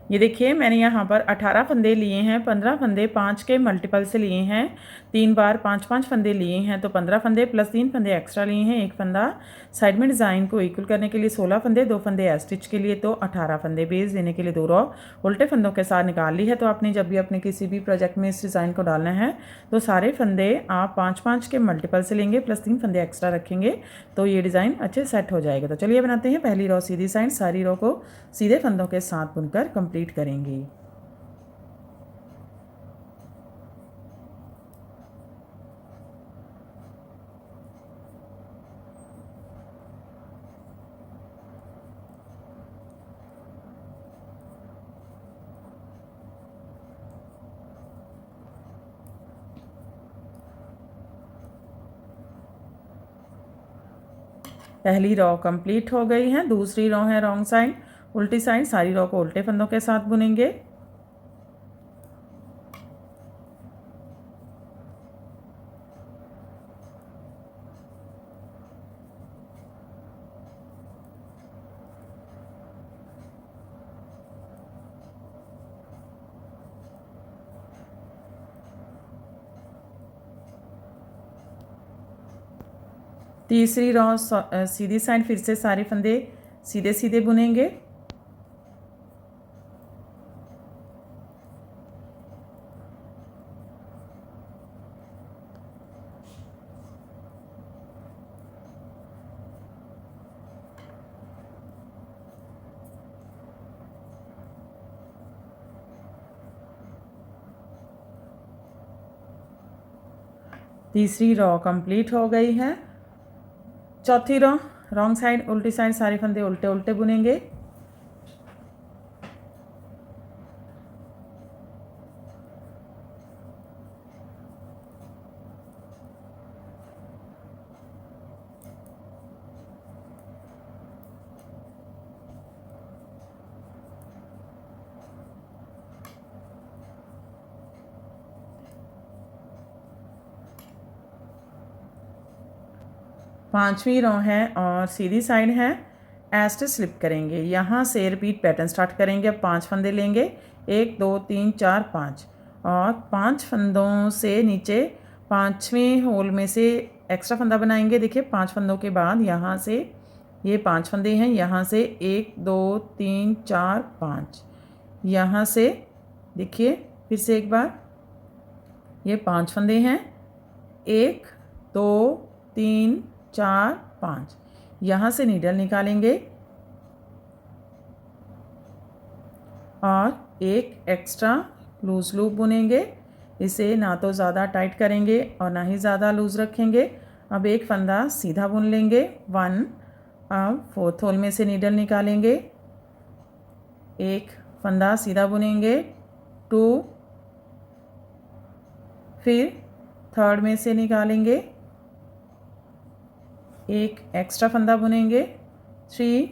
ये देखिए मैंने यहाँ पर 18 फंदे लिए हैं, 15 फंदे 5 के मल्टीपल से लिए हैं, 3 बार 5-5 फंदे लिए हैं, तो 15 फंदे प्लस 3 फंदे एक्स्ट्रा लिए हैं, एक फंदा साइड में डिज़ाइन को इक्वल करने के लिए 16 फंदे, 2 फंदे स्टिच के लिए, तो 18 फंदे बेस देने के लिए 2 रॉ उल्टे फंदों के साथ निकाल ली है। तो आपने जब भी अपने किसी भी प्रोजेक्ट में इस डिज़ाइन को डालना है तो सारे फंदे आप 5-5 के मल्टीपल से लेंगे, प्लस 3 फंदे एक्स्ट्रा रखेंगे, तो ये डिज़ाइन अच्छे सेट हो जाएगा। तो चलिए बनाते हैं। पहली रॉ सीधी साइड, सारी रॉ को सीधे फंदों के साथ बुनकर कंप्लीट करेंगे। पहली रॉ कंप्लीट हो गई है। दूसरी रॉ है रॉन्ग साइड, उल्टी साइड, सारी रॉ को उल्टे फंदों के साथ बुनेंगे। तीसरी रॉ सीधी साइड, फिर से सारे फंदे सीधे सीधे बुनेंगे। तीसरी रॉ कंप्लीट हो गई है। चौथी रॉ रॉन्ग साइड, उल्टी साइड, सारे फंदे उल्टे उल्टे बुनेंगे। पांचवी रॉ है और सीधी साइड है, एस्ट स्लिप करेंगे। यहाँ से रिपीट पैटर्न स्टार्ट करेंगे। अब 5 फंदे लेंगे, 1 2 3 4 5, और 5 फंदों से नीचे 5वें होल में से एक्स्ट्रा फंदा बनाएंगे। देखिए 5 फंदों के बाद यहाँ से ये 5 फंदे हैं, यहाँ से 1 2 3 4 5, यहाँ से देखिए फिर से एक बार ये 5 फंदे हैं, 1 2 3 4 5, यहाँ से नीडल निकालेंगे और एक एक्स्ट्रा लूज लूप बुनेंगे। इसे ना तो ज़्यादा टाइट करेंगे और ना ही ज़्यादा लूज़ रखेंगे। अब एक फंदा सीधा बुन लेंगे 1, अब 4th होल में से नीडल निकालेंगे, एक फंदा सीधा बुनेंगे 2, फिर 3rd में से निकालेंगे, एक एक्स्ट्रा फंदा बुनेंगे 3,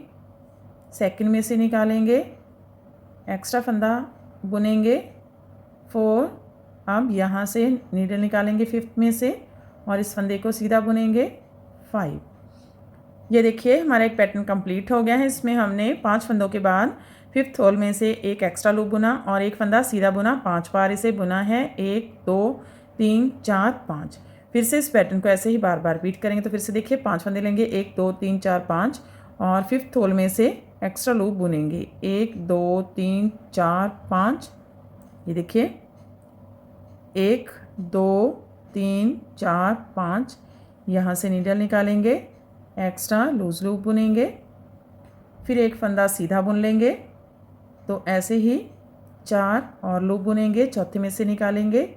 2nd में से निकालेंगे, एक्स्ट्रा फंदा बुनेंगे 4, अब यहाँ से नीडल निकालेंगे 5th में से और इस फंदे को सीधा बुनेंगे 5। ये देखिए हमारा एक पैटर्न कंप्लीट हो गया है। इसमें हमने 5 फंदों के बाद 5th होल में से एक एक्स्ट्रा लूप बुना और एक फंदा सीधा बुना। 5 बार इसे बुना है, 1 2 3 4 5। फिर से इस पैटर्न को ऐसे ही बार बार रिपीट करेंगे। तो फिर से देखिए 5 फंदे लेंगे, 1 2 3 4 5, और 5th होल में से एक्स्ट्रा लूप बुनेंगे 1 2 3 4 5। ये देखिए 1 2 3 4 5, यहाँ से नीडल निकालेंगे, एक्स्ट्रा लूज लूप बुनेंगे, फिर एक फंदा सीधा बुन लेंगे। तो ऐसे ही 4 और लूप बुनेंगे, चौथे में से निकालेंगे,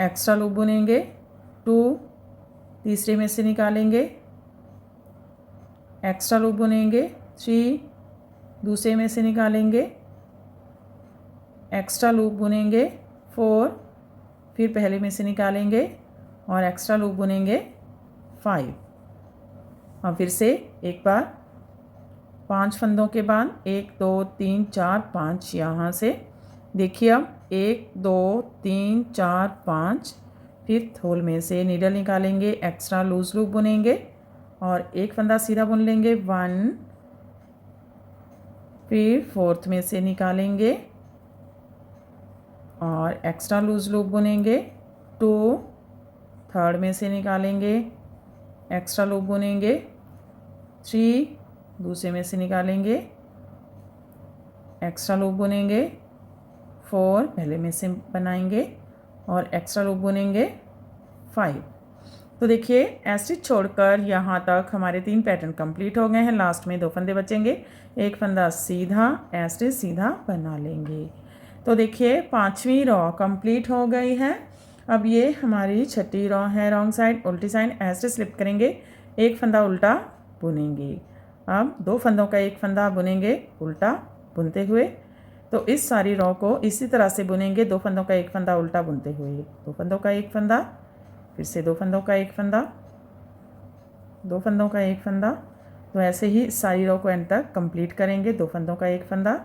एक्स्ट्रा लूप बुनेंगे 2, तीसरे में से निकालेंगे, एक्स्ट्रा लूप बुनेंगे 3, दूसरे में से निकालेंगे, एक्स्ट्रा लूप बुनेंगे 4, फिर पहले में से निकालेंगे और एक्स्ट्रा लूप बुनेंगे 5। और फिर से एक बार 5 फंदों के बाद 1 2 3 4 5, यहाँ से देखिए अब 1 2 3 4 5, 5th होल में से नीडल निकालेंगे, एक्स्ट्रा लूज लूप बुनेंगे और एक फंदा सीधा बुन लेंगे 1 फिर फोर्थ में से निकालेंगे और एक्स्ट्रा लूज लूप बुनेंगे 2, थर्ड में से निकालेंगे, एक्स्ट्रा लूप बुनेंगे 3, दूसरे में से निकालेंगे, एक्स्ट्रा लूप बुनेंगे 4, पहले में से बनाएंगे और एक्स्ट्रा लूप बुनेंगे 5। तो देखिए ऐसे छोड़कर यहाँ तक हमारे 3 पैटर्न कंप्लीट हो गए हैं। लास्ट में 2 फंदे बचेंगे, एक फंदा सीधा ऐसे सीधा बना लेंगे। तो देखिए 5वीं रॉ कंप्लीट हो गई है। अब ये हमारी 6ठी रॉ है, रॉन्ग साइड उल्टी साइड ऐसे स्लिप करेंगे, एक फंदा उल्टा बुनेंगे। अब 2 फंदों का एक फंदा बुनेंगे उल्टा बुनते हुए। तो इस सारी रॉ को इसी तरह से बुनेंगे, 2 फंदों का एक फंदा उल्टा बुनते हुए, 2 फंदों का एक फंदा, फिर से 2 फंदों का एक फंदा, 2 फंदों का एक फंदा। तो ऐसे ही सारी रॉ को एंड तक कंप्लीट करेंगे, 2 फंदों का एक फंदा,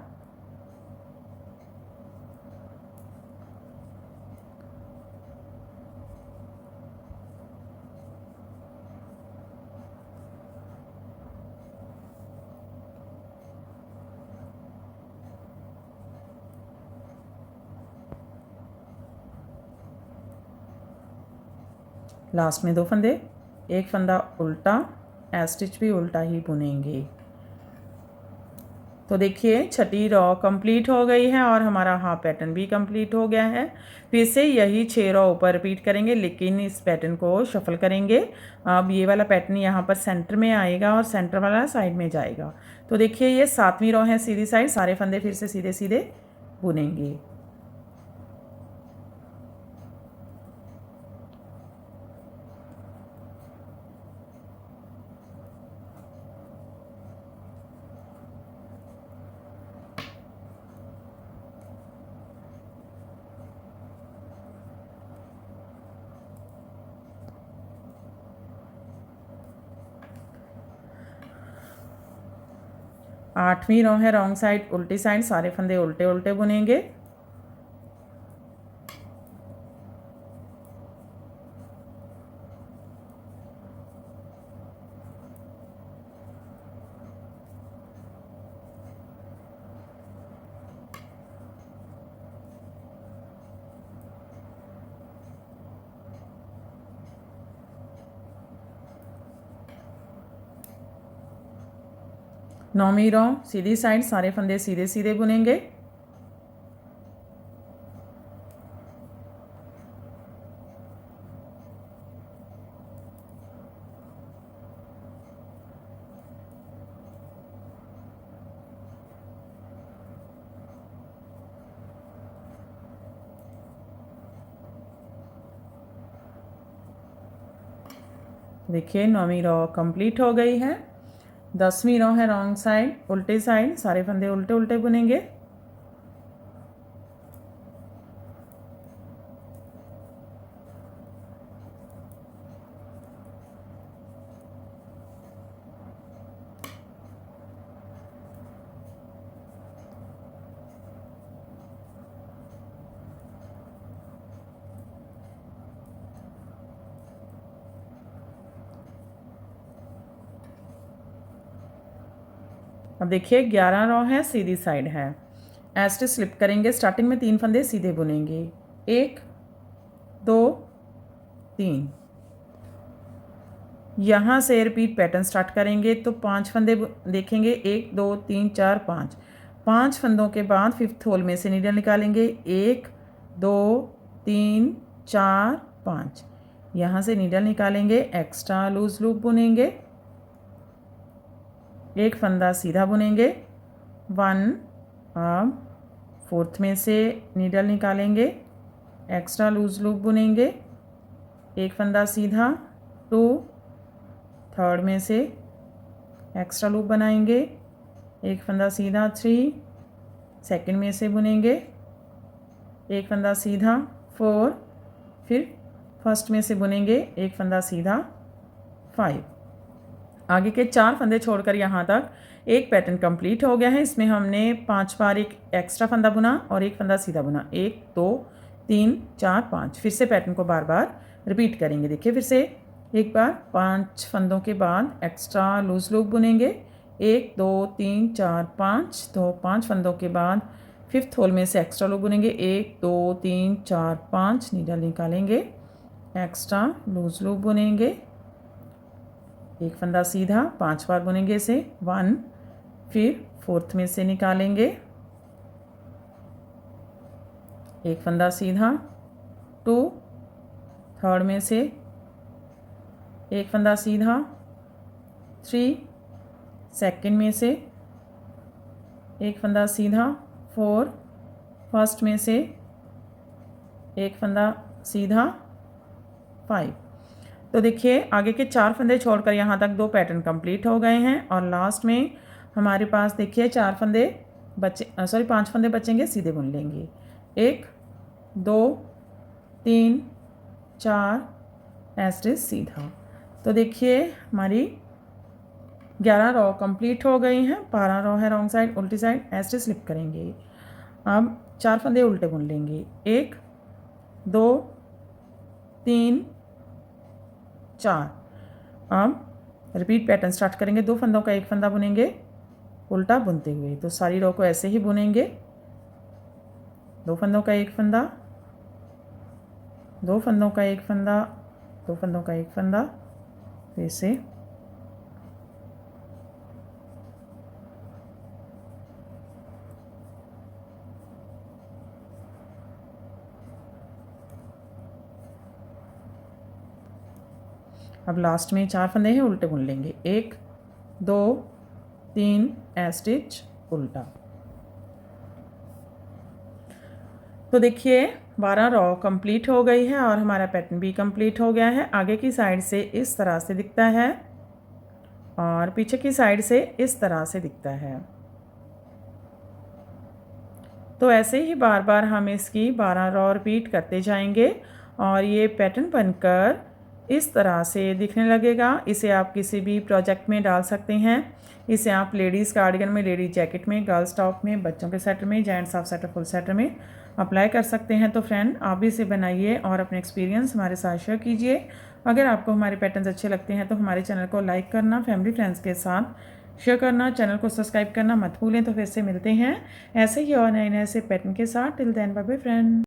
लास्ट में 2 फंदे, एक फंदा उल्टा, स्टिच भी उल्टा ही बुनेंगे। तो देखिए 6ठी रॉ कंप्लीट हो गई है और हमारा हाफ पैटर्न भी कंप्लीट हो गया है। फिर से यही 6 रॉ ऊपर रिपीट करेंगे, लेकिन इस पैटर्न को शफल करेंगे। अब ये वाला पैटर्न यहाँ पर सेंटर में आएगा और सेंटर वाला साइड में जाएगा। तो देखिए ये 7वीं रॉ है सीधी साइड, सारे फंदे फिर से सीधे सीधे बुनेंगे। आठवीं रॉ है रॉन्ग साइड उल्टी साइड, सारे फंदे उल्टे उल्टे बुनेंगे। नौवीं रॉ सीधी साइड, सारे फंदे सीधे सीधे बुनेंगे। देखिए 9वीं रॉ कंप्लीट हो गई है। 10वीं रॉ है रॉन्ग साइड उल्टे साइड, सारे फंदे उल्टे उल्टे बुनेंगे। अब देखिए 11 रॉ है सीधी साइड है, ऐसे स्लिप करेंगे। स्टार्टिंग में 3 फंदे सीधे बुनेंगे, 1 2 3। यहाँ से रिपीट पैटर्न स्टार्ट करेंगे तो 5 फंदे देखेंगे, 1 2 3 4 5। 5 फंदों के बाद 5th होल में से नीडल निकालेंगे, 1 2 3 4 5। यहाँ से नीडल निकालेंगे, एक्स्ट्रा लूज लूप बुनेंगे, एक फंदा सीधा बुनेंगे 1। अब 4th में से नीडल निकालेंगे, एक्स्ट्रा लूज लूप बुनेंगे, एक फंदा सीधा 2। 3rd में से एक्स्ट्रा लूप बनाएंगे, एक फंदा सीधा 3। 2nd में से बुनेंगे, एक फंदा सीधा 4। फिर 1st में से बुनेंगे, एक फंदा सीधा 5। आगे के 4 फंदे छोड़कर यहाँ तक एक पैटर्न कंप्लीट हो गया है। इसमें हमने 5 बार एक एक्स्ट्रा फंदा बुना और एक फंदा सीधा बुना, 1 2 3 4 5। फिर से पैटर्न को बार बार रिपीट करेंगे। देखिए फिर से एक बार 5 फंदों के बाद एक्स्ट्रा लूज लूप बुनेंगे, 1 2 3 4 5, तो 5 फंदों के बाद 5th होल में से एक्स्ट्रा लूप बुनेंगे। 1 2 3 4 5 नीडल निकालेंगे, एक्स्ट्रा लूज लूप बुनेंगे, एक फंदा सीधा 5 बार बुनेंगे इसे 1, फिर 4th में से निकालेंगे, एक फंदा सीधा 2, 3rd में से एक फंदा सीधा 3, 2nd में से एक फंदा सीधा 4, 1st में से एक फंदा सीधा 5। तो देखिए आगे के 4 फंदे छोड़कर यहाँ तक 2 पैटर्न कंप्लीट हो गए हैं और लास्ट में हमारे पास देखिए 5 फंदे बचेंगे, सीधे बुन लेंगे। 1 2 3 4 ऐसे सीधा। तो देखिए हमारी 11 रो कंप्लीट हो गई हैं। 12 रो है रॉन्ग साइड, उल्टी साइड ऐसे स्लिप करेंगे। अब 4 फंदे उल्टे बुन लेंगे। 1 2 3 4। अब रिपीट पैटर्न स्टार्ट करेंगे। 2 फंदों का एक फंदा बुनेंगे उल्टा बुनते हुए, तो सारी रो को ऐसे ही बुनेंगे। 2 फंदों का एक फंदा, 2 फंदों का एक फंदा, 2 फंदों का एक फंदा, फिर से अब लास्ट में 4 फंदे हैं, उल्टे बुन लेंगे। 1 2 3 स्टिच उल्टा। तो देखिए 12 रो कंप्लीट हो गई है और हमारा पैटर्न भी कंप्लीट हो गया है। आगे की साइड से इस तरह से दिखता है और पीछे की साइड से इस तरह से दिखता है। तो ऐसे ही बार बार हम इसकी 12 रो रिपीट करते जाएंगे और ये पैटर्न बनकर इस तरह से दिखने लगेगा। इसे आप किसी भी प्रोजेक्ट में डाल सकते हैं। इसे आप लेडीज़ कार्डिगन में, लेडीज जैकेट में, गर्ल्स टॉप में, बच्चों के स्वेटर में, gents half sweater, full sweater में अप्लाई कर सकते हैं। तो फ्रेंड आप भी इसे बनाइए और अपने एक्सपीरियंस हमारे साथ शेयर कीजिए। अगर आपको हमारे पैटर्न्स अच्छे लगते हैं तो हमारे चैनल को लाइक करना, फैमिली फ्रेंड्स के साथ शेयर करना, चैनल को सब्सक्राइब करना मत भूलें। तो फिर से मिलते हैं ऐसे ही और नए नए से पैटर्न के साथ। Till then bye bye friend.